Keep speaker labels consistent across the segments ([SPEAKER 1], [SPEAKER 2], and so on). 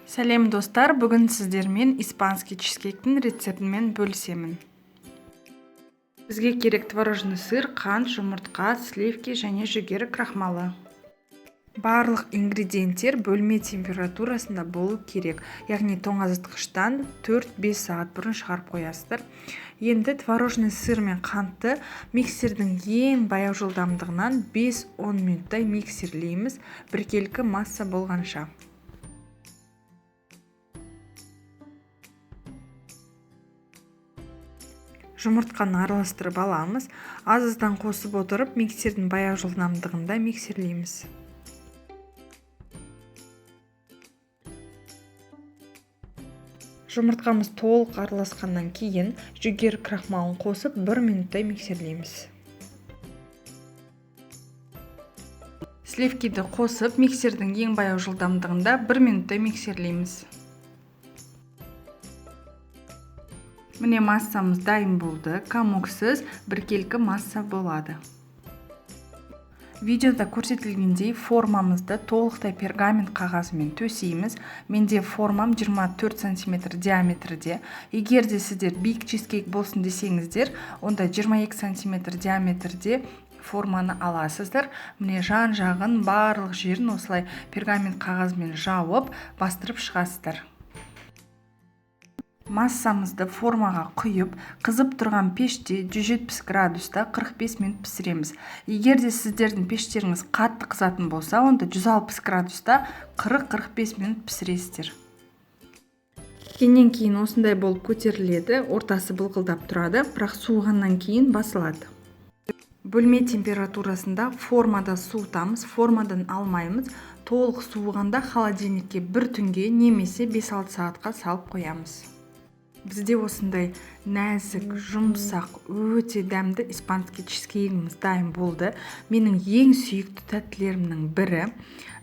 [SPEAKER 1] Сәлем достар, бүгін сіздермен испанский чизкейктің рецептімен бөлісемін. Бізге керек творожный сыр, қант, жұмыртқа, сливки және жүгері крахмалы. Барлық ингредиенттер бөлме температурасында болу керек, яғни тоңазытқыштан 4-5 сағат бұрын шығарып қоясыздар. Енді творожный сыр мен қантты миксердің ең баяу жылдамдығынан 5-10 минуттай миксерлейміз, біркелкі масса болғанша. Жұмыртқаны араластырып аламыз. Азыздан қосып отырып, миксердің баяу жылдамдығында миксерлейміз. Жұмыртқамыз толық араласқаннан кейін жүгері крахмалын қосып 1 минуттай миксерлейміз. Сливкиді қосып, миксердің ең баяу жылдамдығында 1 минуттай миксерлейміз. Міне массамыз дайын болды. Комоксыз біркелкі масса болады. Видеода көрсетілгендей формамызды толықтай пергамент қағазымен төсейміз. Менде формам 24 см диаметрде. Егер де сіздер биг чизкейк болсын десеңіздер, онда 22 см диаметрде форманы аласыздар. Міне жан-жағын барлық жерін осылай пергамент қағазымен жауып, бастырып шығасыздар. Массамызды формаға құйып, қызып тұрған пеште 170 градуста 45 минут пісіреміз. Егер де сіздердің пештеріңіз қатты қызатын болса, онда 160 градуста 40-45 минут пісіресіздер. Кенен кейін осындай болып көтеріледі, ортасы былқылдап тұрады, бірақ суығаннан кейін басылады. Бөлме температурасында формада суытамыз, формадан алмаймыз. Толық суығанда холодильникке 1 түнге немесе 5-6 сағатқа салып қоямыз. Бізде осындай нәзік, жұмсақ, өте дәмді испанский чизкейгіміз дайын болды. Менің ең сүйікті тәттілерімнің бірі.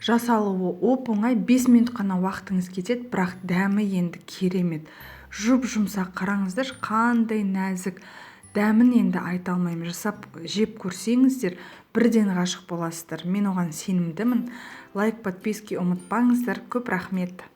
[SPEAKER 1] Жасалуы оп-оңай, 5 минут қана уақытыңыз кетеді, бірақ дәмі енді керемет. Жұп-жұмсақ, қараңыздар, қандай нәзік. Дәмін енді айта алмаймын. Жасап жеп көрсеңіздер, бірден ғашық боласыздар. Мен оған сенімдімін. Лайк, подписки ұмытпаңыздар. Көп рахмет.